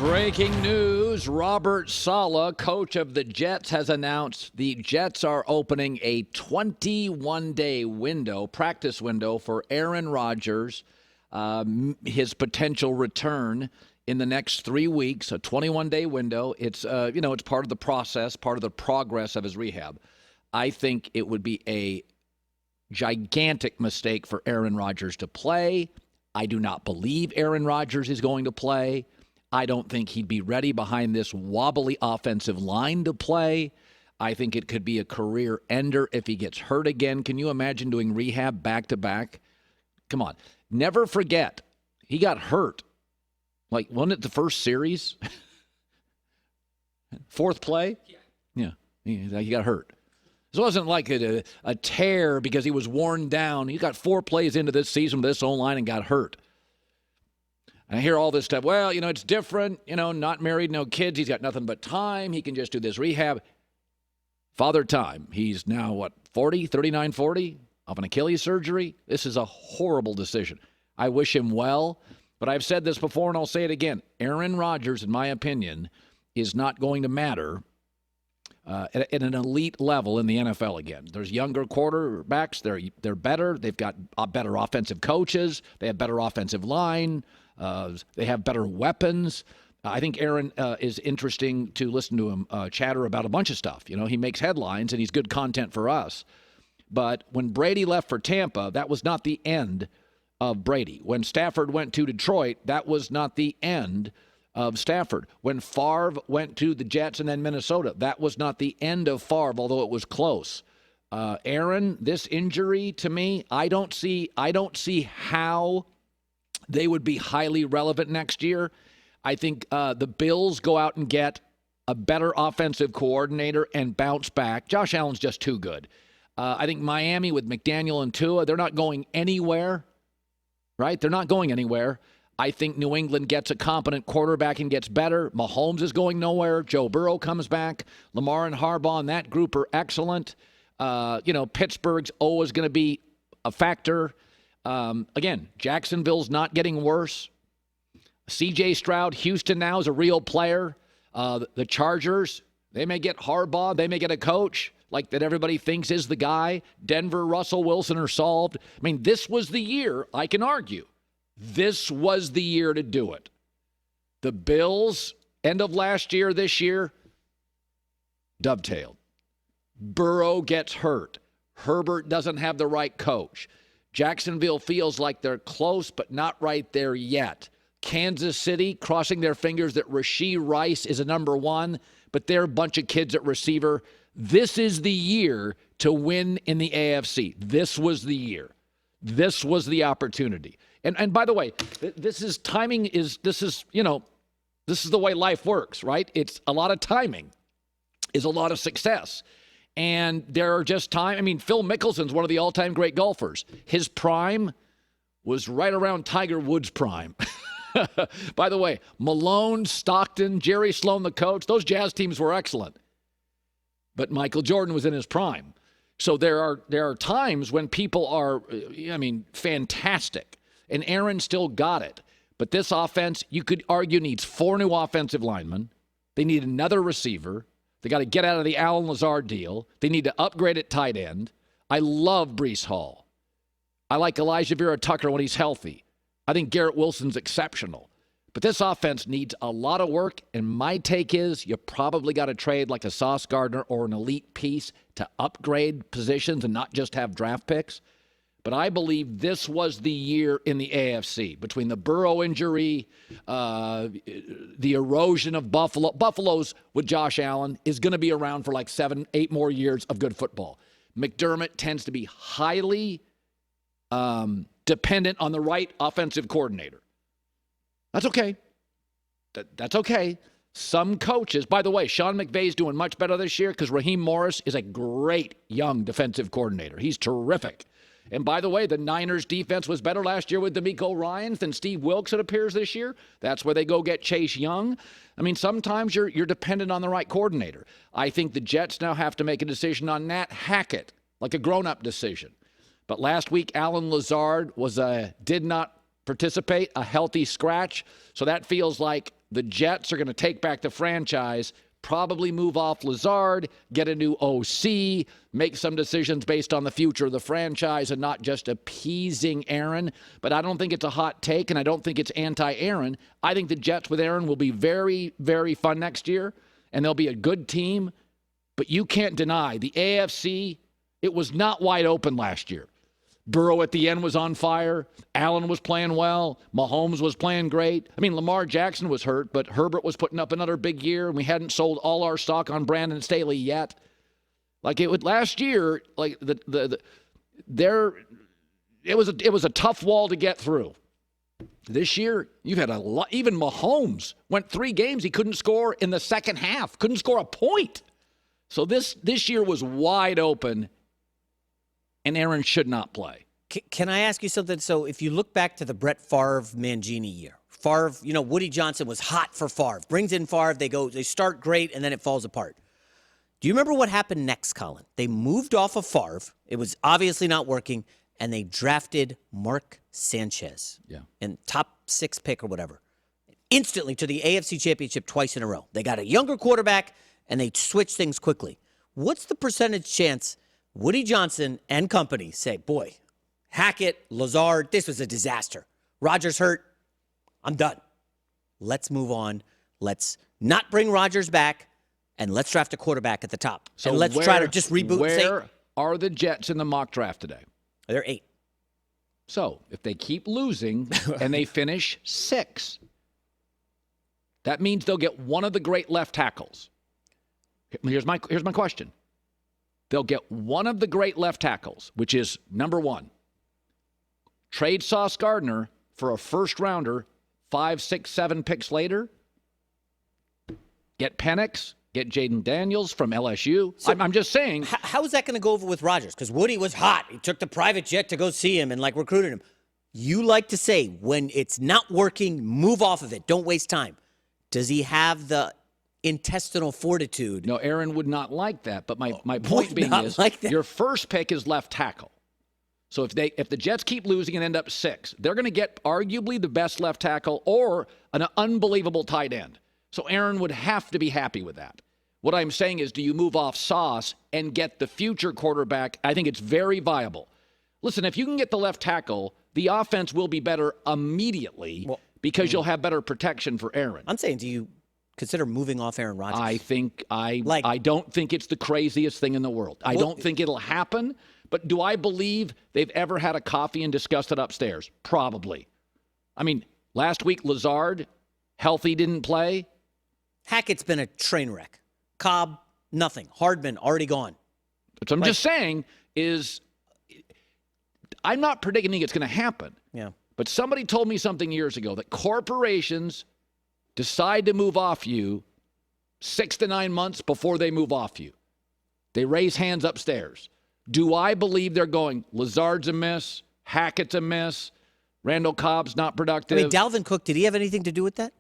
Breaking news, Robert Saleh, coach of the Jets, has announced the Jets are opening a 21-day window, practice window for Aaron Rodgers, his potential return in the next 3 weeks, a 21-day window. It's, it's part of the process, part of the progress of his rehab. I think it would be a gigantic mistake for Aaron Rodgers to play. I do not believe Aaron Rodgers is going to play. I don't think he'd be ready behind this wobbly offensive line to play. I think it could be a career ender if he gets hurt again. Can you imagine doing rehab back-to-back? Come on. Never forget, he got hurt. Like, wasn't it the first series? Fourth play? Yeah. He got hurt. This wasn't like a tear because he was worn down. He got 4 plays into this season with this O-line and got hurt. And I hear all this stuff. Well, it's different. Not married, no kids. He's got nothing but time. He can just do this rehab. Father time. He's now, 40, 39, 40, of an Achilles surgery? This is a horrible decision. I wish him well, but I've said this before and I'll say it again. Aaron Rodgers, in my opinion, is not going to matter at an elite level in the NFL again. There's younger quarterbacks. They're better. They've got better offensive coaches. They have better offensive line. They have better weapons. I think Aaron is interesting to listen to him chatter about a bunch of stuff. He makes headlines, and he's good content for us. But when Brady left for Tampa, that was not the end of Brady. When Stafford went to Detroit, that was not the end of Stafford. When Favre went to the Jets and then Minnesota, that was not the end of Favre, although it was close. Aaron, this injury to me, I don't see how they would be highly relevant next year. I think the Bills go out and get a better offensive coordinator and bounce back. Josh Allen's just too good. I think Miami with McDaniel and Tua, they're not going anywhere, right? They're not going anywhere. I think New England gets a competent quarterback and gets better. Mahomes is going nowhere. Joe Burrow comes back. Lamar and Harbaugh and that group are excellent. Pittsburgh's always going to be a factor. Again, Jacksonville's not getting worse. C.J. Stroud, Houston now is a real player. The Chargers, they may get Harbaugh. They may get a coach like that everybody thinks is the guy. Denver, Russell Wilson are solved. I mean, this was the year, I can argue. This was the year to do it. The Bills, end of last year, this year, dovetailed. Burrow gets hurt. Herbert doesn't have the right coach. Jacksonville feels like they're close, but not right there yet. Kansas City crossing their fingers that Rashee Rice is a number one, but they're a bunch of kids at receiver. This is the year to win in the AFC. This was the year. This was the opportunity. And by the way, this is the way life works, right? It's a lot of timing is a lot of success. And there are just time. I mean, Phil Mickelson's one of the all-time great golfers. His prime was right around Tiger Woods' prime. By the way, Malone, Stockton, Jerry Sloan, the coach, those Jazz teams were excellent. But Michael Jordan was in his prime. So there are times when people are, fantastic. And Aaron still got it. But this offense, you could argue, needs 4 new offensive linemen. They need another receiver. They got to get out of the Allen Lazard deal. They need to upgrade at tight end. I love Breece Hall. I like Elijah Vera Tucker when he's healthy. I think Garrett Wilson's exceptional. But this offense needs a lot of work, and my take is you probably got to trade like a Sauce Gardner or an elite piece to upgrade positions and not just have draft picks. But I believe this was the year in the AFC between the Burrow injury, the erosion of Buffalo. Buffalo's with Josh Allen is going to be around for like 7, 8 more years of good football. McDermott tends to be highly dependent on the right offensive coordinator. That's okay. That's okay. Some coaches, by the way, Sean McVay's doing much better this year because Raheem Morris is a great young defensive coordinator. He's terrific. And by the way, the Niners defense was better last year with DeMeco Ryans than Steve Wilkes, it appears, this year. That's where they go get Chase Young. I mean, sometimes you're dependent on the right coordinator. I think the Jets now have to make a decision on Nat Hackett, like a grown-up decision. But last week, Allen Lazard did not participate, a healthy scratch. So that feels like the Jets are going to take back the franchise, probably move off Lazard, get a new OC, make some decisions based on the future of the franchise and not just appeasing Aaron. But I don't think it's a hot take, and I don't think it's anti-Aaron. I think the Jets with Aaron will be very, very fun next year, and they'll be a good team. But you can't deny the AFC, it was not wide open last year. Burrow at the end was on fire. Allen was playing well. Mahomes was playing great. I mean, Lamar Jackson was hurt, but Herbert was putting up another big year, and we hadn't sold all our stock on Brandon Staley yet. Like it would last year, like it was a tough wall to get through. This year, you've had a lot. Even Mahomes went 3 games. He couldn't score in the second half. Couldn't score a point. So this year was wide open. And Aaron should not play. Can I ask you something? So if you look back to the Brett Favre-Mangini year, Favre, Woody Johnson was hot for Favre. Brings in Favre, they start great, and then it falls apart. Do you remember what happened next, Colin? They moved off of Favre. It was obviously not working, and they drafted Mark Sanchez. Yeah. And top 6 pick or whatever. Instantly to the AFC Championship twice in a row. They got a younger quarterback, and they switched things quickly. What's the percentage chance Woody Johnson and company say, boy, Hackett, Lazard, this was a disaster. Rodgers hurt. I'm done. Let's move on. Let's not bring Rodgers back, and let's draft a quarterback at the top. So and let's try to just reboot. Where are the Jets in the mock draft today? They're 8. So if they keep losing and they finish 6, that means they'll get one of the great left tackles. Here's my question. They'll get one of the great left tackles, which is number 1. Trade Sauce Gardner for a first-rounder 5, 6, 7 picks later. Get Penix. Get Jaden Daniels from LSU. So I'm just saying. How is that going to go over with Rodgers? Because Woody was hot. He took the private jet to go see him and, recruited him. You like to say, when it's not working, move off of it. Don't waste time. Does he have the intestinal fortitude? No, Aaron would not like that. But my point being is, your first pick is left tackle. So if the Jets keep losing and end up 6, they're going to get arguably the best left tackle or an unbelievable tight end. So Aaron would have to be happy with that. What I'm saying is, do you move off Sauce and get the future quarterback? I think it's very viable. Listen, if you can get the left tackle, the offense will be better immediately because you'll have better protection for Aaron. I'm saying, do you consider moving off Aaron Rodgers? I don't think it's the craziest thing in the world. I don't think it'll happen. But do I believe they've ever had a coffee and discussed it upstairs? Probably. I mean, last week Lazard, healthy, didn't play. Hackett's been a train wreck. Cobb, nothing. Hardman, already gone. What I'm just saying is, I'm not predicting it's going to happen. Yeah. But somebody told me something years ago that corporations decide to move off you 6 to 9 months before they move off you. They raise hands upstairs. Do I believe they're going, Lazard's a miss, Hackett's a miss, Randall Cobb's not productive? I mean, Dalvin Cook, did he have anything to do with that?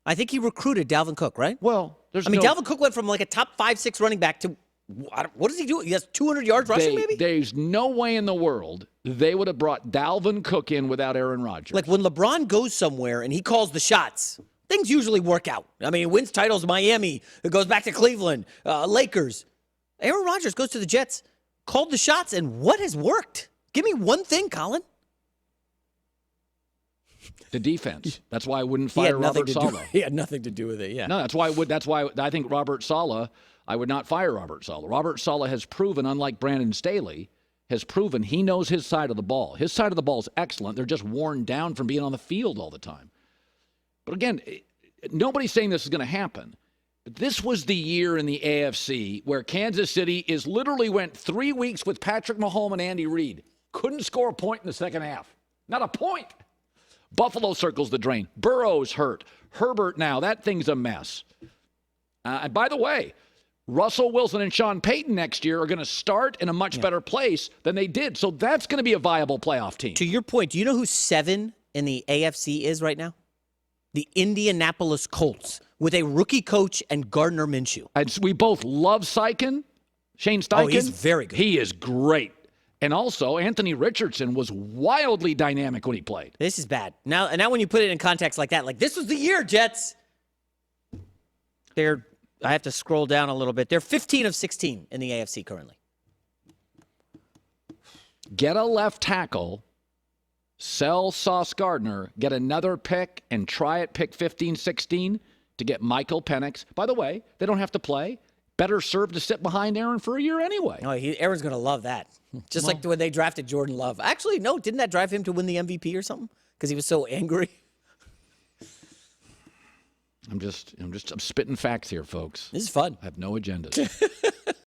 I think he recruited Dalvin Cook, right? Well, Dalvin Cook went from a top 5-6 running back to, what does he do? He has 200 yards rushing, maybe? There's no way in the world they would have brought Dalvin Cook in without Aaron Rodgers. Like when LeBron goes somewhere and he calls the shots, things usually work out. I mean, he wins titles, Miami, it goes back to Cleveland, Lakers. Aaron Rodgers goes to the Jets, called the shots, and what has worked? Give me one thing, Colin. The defense. That's why I wouldn't fire Robert Saleh. He had nothing to do with it, yeah. No, that's why I think Robert Saleh, I would not fire Robert Saleh. Robert Saleh has proven, unlike Brandon Staley, has proven he knows his side of the ball. His side of the ball is excellent. They're just worn down from being on the field all the time. But again, nobody's saying this is going to happen. But this was the year in the AFC where Kansas City literally went 3 weeks with Patrick Mahomes and Andy Reid. Couldn't score a point in the second half. Not a point. Buffalo circles the drain. Burrow's hurt. Herbert now, that thing's a mess. And by the way, Russell Wilson and Sean Payton next year are going to start in a much better place than they did. So that's going to be a viable playoff team. To your point, do you know who 7 in the AFC is right now? The Indianapolis Colts with a rookie coach and Gardner Minshew. And we both love Shane Steichen. Oh, he's very good. He is great. And also, Anthony Richardson was wildly dynamic when he played. This is bad. Now when you put it in context like that, like this was the year, Jets. I have to scroll down a little bit. They're 15 of 16 in the AFC currently. Get a left tackle, sell Sauce Gardner, get another pick, and try at pick 15, 16 to get Michael Penix. By the way, they don't have to play. Better served to sit behind Aaron for a year anyway. No, Aaron's going to love that. Just like when they drafted Jordan Love. Actually, no, didn't that drive him to win the MVP or something? Because he was so angry. I'm spitting facts here, folks. This is fun. I have no agendas.